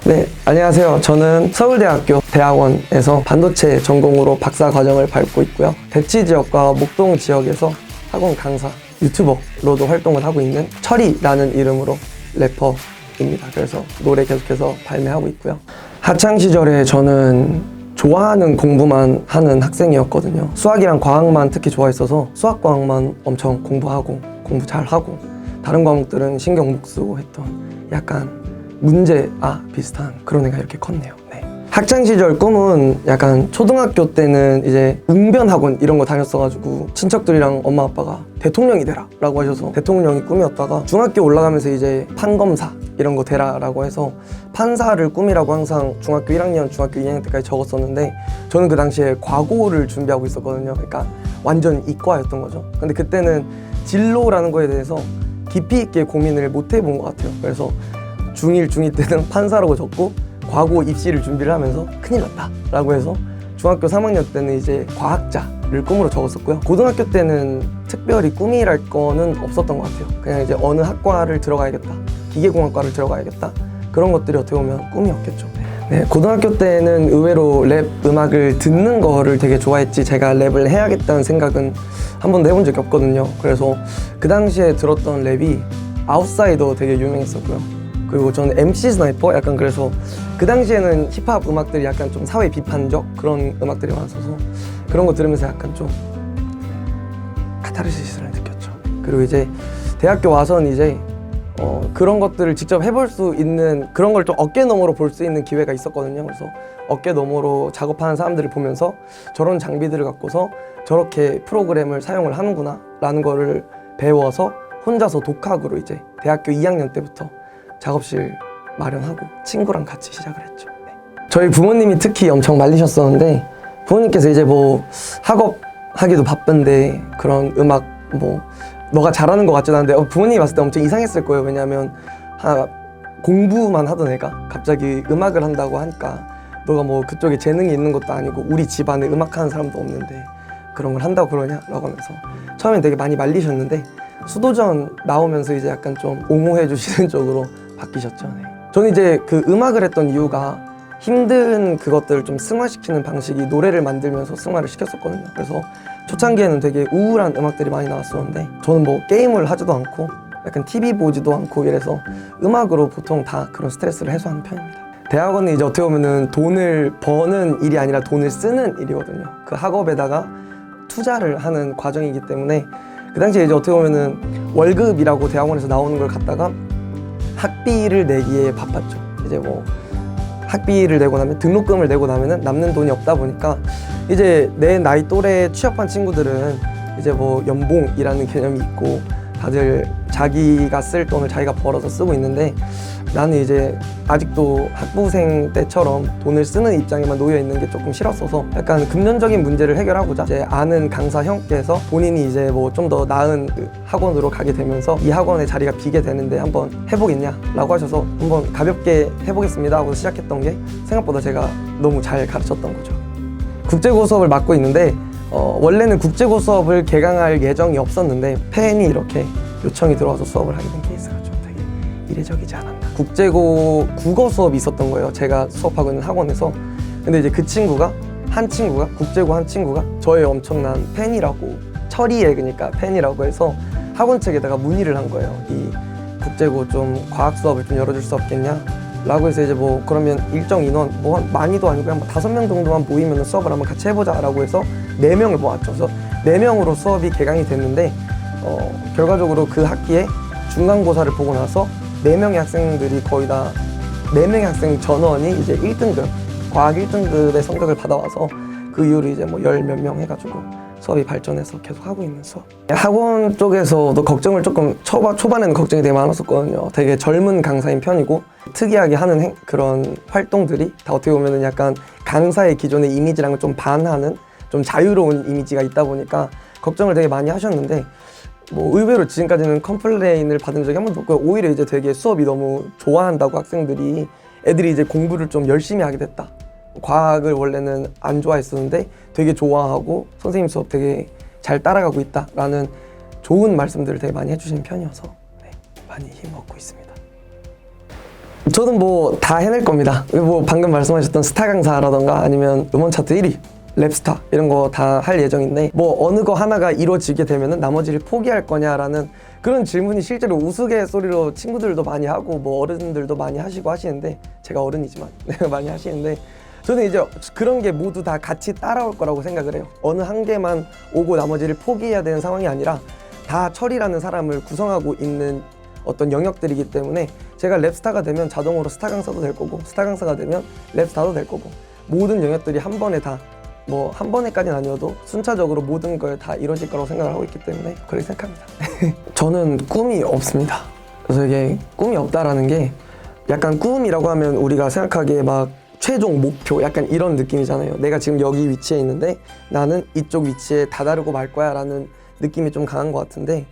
네, 안녕하세요. 저는 서울대학교 대학원에서 반도체 전공으로 박사 과정을 밟고 있고요. 대치 지역과 목동 지역에서 학원 강사, 유튜버로도 활동을 하고 있는 철이라는 이름으로 래퍼입니다. 그래서 노래 계속해서 발매하고 있고요. 학창 시절에 저는 좋아하는 공부만 하는 학생이었거든요. 수학이랑 과학만 특히 좋아했어서 수학 과학만 엄청 공부하고 공부 잘하고 다른 과목들은 신경 못 쓰고 했던 약간 문제아 비슷한 그런 애가 이렇게 컸네요. 네. 학창 시절 꿈은 약간 초등학교 때는 이제 웅변학원 이런 거 다녔어가지고 친척들이랑 엄마 아빠가 대통령이 되라 라고 하셔서 대통령이 꿈이었다가 중학교 올라가면서 이제 판검사 이런 거 되라 라고 해서 판사를 꿈이라고 항상 중학교 1학년, 중학교 2학년 때까지 적었었는데 저는 그 당시에 과고를 준비하고 있었거든요. 그러니까 완전 이과였던 거죠. 근데 그때는 진로라는 거에 대해서 깊이 있게 고민을 못 해본 것 같아요. 그래서 중1, 중2 때는 판사라고 적고 과고 입시를 준비를 하면서 큰일 났다 라고 해서 중학교 3학년 때는 이제 과학자를 꿈으로 적었었고요. 고등학교 때는 특별히 꿈이랄 거는 없었던 것 같아요. 그냥 이제 어느 학과를 들어가야겠다, 기계공학과를 들어가야겠다, 그런 것들이 어떻게 보면 꿈이었겠죠. 네, 고등학교 때는 의외로 랩 음악을 듣는 거를 되게 좋아했지 제가 랩을 해야겠다는 생각은 한 번도 해본 적이 없거든요. 그래서 그 당시에 들었던 랩이 아웃사이더 되게 유명했었고요. 그리고 저는 MC 스나이퍼 약간 그래서 그 당시에는 힙합 음악들이 약간 좀 사회 비판적 그런 음악들이 많았어서 그런 거 들으면서 약간 좀 카타르시스를 느꼈죠. 그리고 이제 대학교 와서는 이제 그런 것들을 직접 해볼 수 있는 그런 걸 좀 어깨너머로 볼 수 있는 기회가 있었거든요. 그래서 어깨너머로 작업하는 사람들을 보면서 저런 장비들을 갖고서 저렇게 프로그램을 사용을 하는구나 라는 거를 배워서 혼자서 독학으로 이제 대학교 2학년 때부터 작업실 마련하고 친구랑 같이 시작을 했죠. 네. 저희 부모님이 특히 엄청 말리셨었는데 부모님께서 이제 뭐 학업 하기도 바쁜데 그런 음악 뭐 너가 잘하는 것 같지도 않은데 부모님이 봤을 때 엄청 이상했을 거예요. 왜냐하면 공부만 하던 애가 갑자기 음악을 한다고 하니까 너가 뭐 그쪽에 재능이 있는 것도 아니고 우리 집안에 음악하는 사람도 없는데 그런 걸 한다고 그러냐? 라고 하면서 처음엔 되게 많이 말리셨는데 수도전 나오면서 이제 약간 좀 옹호해 주시는 쪽으로 바뀌셨죠. 네. 저는 이제 그 음악을 했던 이유가 힘든 그것들을 좀 승화시키는 방식이 노래를 만들면서 승화를 시켰었거든요. 그래서 초창기에는 되게 우울한 음악들이 많이 나왔었는데 저는 뭐 게임을 하지도 않고 약간 TV 보지도 않고 이래서 음악으로 보통 다 그런 스트레스를 해소하는 편입니다. 대학원은 이제 어떻게 보면은 돈을 버는 일이 아니라 돈을 쓰는 일이거든요. 그 학업에다가 투자를 하는 과정이기 때문에 그 당시에 이제 어떻게 보면은 월급이라고 대학원에서 나오는 걸 갖다가 학비를 내기에 바빴죠. 이제 뭐 학비를 내고 나면 등록금을 내고 나면은 남는 돈이 없다 보니까 이제 내 나이 또래 취업한 친구들은 이제 뭐 연봉이라는 개념이 있고 다들 자기가 쓸 돈을 자기가 벌어서 쓰고 있는데 나는 이제 아직도 학부생 때처럼 돈을 쓰는 입장에만 놓여 있는 게 조금 싫었어서 약간 금전적인 문제를 해결하고자 이제 아는 강사 형께서 본인이 이제 뭐 좀 더 나은 그 학원으로 가게 되면서 이 학원에 자리가 비게 되는데 한번 해보겠냐 라고 하셔서 한번 가볍게 해보겠습니다 하고 시작했던 게 생각보다 제가 너무 잘 가르쳤던 거죠. 국제고 수업을 맡고 있는데 원래는 국제고 수업을 개강할 예정이 없었는데 팬이 이렇게 요청이 들어와서 수업을 하게 된 케이스가 좀 되게 이례적이지 않았나. 국제고 국어 수업이 있었던 거예요. 제가 수업하고 있는 학원에서. 근데 이제 그 친구가 국제고 한 친구가 저의 엄청난 팬이라고 철이의 그러니까 팬이라고 해서 학원 측에다가 문의를 한 거예요. 이 국제고 좀 과학 수업을 좀 열어줄 수 없겠냐? 라고 해서 이제 뭐 그러면 일정 인원 뭐 많이도 아니고 그냥 5명 정도만 모이면 수업을 한번 같이 해보자 라고 해서 4명을 모았죠. 그래서 4명으로 수업이 개강이 됐는데 결과적으로 그 학기에 중간고사를 보고 나서 4명의 학생들이 거의 다 4명의 학생 전원이 이제 1등급 과학 1등급의 성적을 받아와서 그 이후로 이제 뭐 10몇 명 해가지고 수업이 발전해서 계속 하고 있는 수업. 학원 쪽에서도 걱정을 조금 초반에는 걱정이 되게 많았었거든요. 되게 젊은 강사인 편이고 특이하게 하는 그런 활동들이 다 어떻게 보면은 약간 강사의 기존의 이미지랑은 좀 반하는 좀 자유로운 이미지가 있다 보니까 걱정을 되게 많이 하셨는데 뭐 의외로 지금까지는 컴플레인을 받은 적이 한 번도 없고요. 오히려 이제 되게 수업이 너무 좋아한다고 학생들이 애들이 이제 공부를 좀 열심히 하게 됐다. 과학을 원래는 안 좋아했었는데 되게 좋아하고 선생님 수업 되게 잘 따라가고 있다라는 좋은 말씀들을 되게 많이 해주시는 편이어서 네, 많이 힘 얻고 있습니다. 저는 뭐 다 해낼 겁니다. 뭐 방금 말씀하셨던 스타 강사라던가 아니면 음원 차트 1위, 랩스타 이런 거 다 할 예정인데 뭐 어느 거 하나가 이루어지게 되면은 나머지를 포기할 거냐라는 그런 질문이 실제로 우스갯소리로 친구들도 많이 하고 뭐 어른들도 많이 하시고 하시는데 제가 어른이지만 많이 하시는데 저는 이제 그런 게 모두 다 같이 따라올 거라고 생각을 해요. 어느 한 개만 오고 나머지를 포기해야 되는 상황이 아니라 다 철이라는 사람을 구성하고 있는 어떤 영역들이기 때문에 제가 랩스타가 되면 자동으로 스타 강사도 될 거고 스타 강사가 되면 랩스타도 될 거고 모든 영역들이 한 번에 다 뭐 한 번에까지는 아니어도 순차적으로 모든 걸 다 이루어질 거라고 생각을 하고 있기 때문에 그렇게 생각합니다. 저는 꿈이 없습니다. 그래서 이게 꿈이 없다라는 게 약간 꿈이라고 하면 우리가 생각하기에 막 최종 목표 약간 이런 느낌이잖아요. 내가 지금 여기 위치에 있는데 나는 이쪽 위치에 다다르고 말 거야 라는 느낌이 좀 강한 것 같은데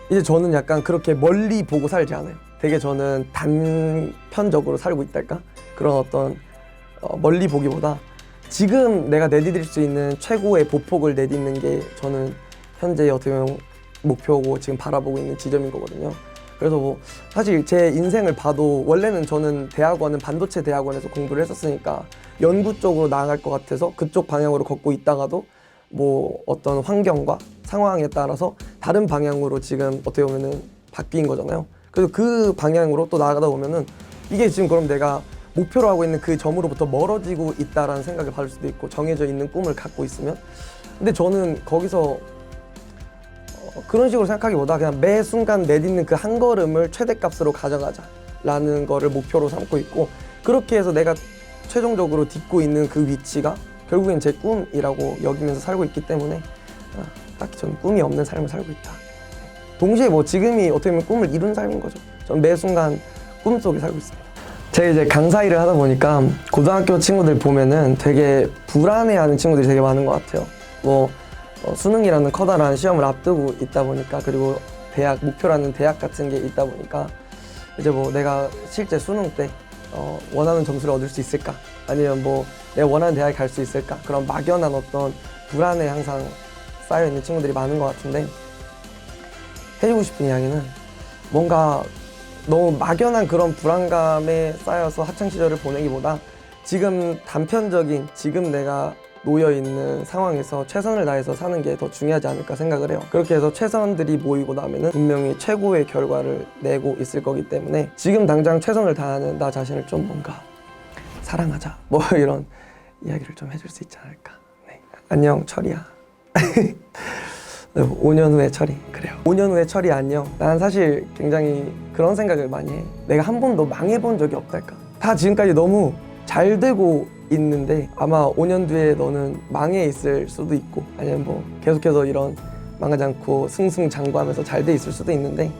이제 저는 약간 그렇게 멀리 보고 살지 않아요. 되게 저는 단편적으로 살고 있달까? 그런 어떤 멀리 보기보다 지금 내가 내디딜 수 있는 최고의 보폭을 내딛는 게 저는 현재 어떻게 보면 목표고 지금 바라보고 있는 지점인 거거든요. 그래서 뭐 사실 제 인생을 봐도 원래는 저는 대학원은 반도체 대학원에서 공부를 했었으니까 연구 쪽으로 나아갈 것 같아서 그쪽 방향으로 걷고 있다가도 뭐 어떤 환경과 상황에 따라서 다른 방향으로 지금 어떻게 보면은 바뀐 거잖아요. 그래서 그 방향으로 또 나아가다 보면은 이게 지금 그럼 내가 목표로 하고 있는 그 점으로부터 멀어지고 있다라는 생각을 받을 수도 있고 정해져 있는 꿈을 갖고 있으면 근데 저는 거기서 그런 식으로 생각하기보다 그냥 매 순간 내딛는 그 한 걸음을 최대값으로 가져가자라는 거를 목표로 삼고 있고 그렇게 해서 내가 최종적으로 딛고 있는 그 위치가 결국엔 제 꿈이라고 여기면서 살고 있기 때문에 딱히 저는 꿈이 없는 삶을 살고 있다. 동시에 뭐 지금이 어떻게 보면 꿈을 이룬 삶인 거죠. 저는 매 순간 꿈속에 살고 있습니다. 제가 이제 강사 일을 하다 보니까 고등학교 친구들 보면은 되게 불안해하는 친구들이 되게 많은 것 같아요. 뭐 수능이라는 커다란 시험을 앞두고 있다 보니까 그리고 대학 목표라는 대학 같은 게 있다 보니까 이제 뭐 내가 실제 수능 때 원하는 점수를 얻을 수 있을까 아니면 뭐 내가 원하는 대학에 갈 수 있을까 그런 막연한 어떤 불안에 항상 쌓여있는 친구들이 많은 것 같은데 해주고 싶은 이야기는 뭔가 너무 막연한 그런 불안감에 쌓여서 학창시절을 보내기보다 지금 단편적인 지금 내가 놓여있는 상황에서 최선을 다해서 사는 게 더 중요하지 않을까 생각을 해요. 그렇게 해서 최선들이 모이고 나면은 분명히 최고의 결과를 내고 있을 거기 때문에 지금 당장 최선을 다하는 나 자신을 좀 뭔가 사랑하자 뭐 이런 이야기를 좀 해줄 수 있지 않을까. 네. 안녕 철이야. 5년 후에 철이 그래요. 5년 후에 철이 안녕. 난 사실 굉장히 그런 생각을 많이 해. 내가 한 번도 망해본 적이 없달까. 다 지금까지 너무 잘 되고 있는데 아마 5년 뒤에 너는 망해 있을 수도 있고 아니면 뭐 계속해서 이런 망하지 않고 승승장구하면서 잘 돼 있을 수도 있는데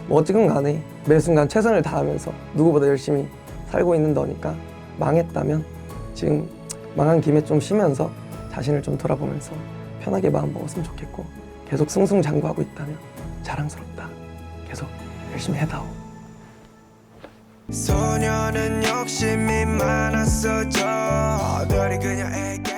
뭐 어쨌든 간에 매 순간 최선을 다하면서 누구보다 열심히 살고 있는 너니까 망했다면 지금 망한 김에 좀 쉬면서 자신을 좀 돌아보면서 편하게 마음 먹었으면 좋겠고 계속 승승장구하고 있다면 자랑스럽다. 계속 열심히 해다오. 소녀는 욕심이 많았어 저 별이 그녀에게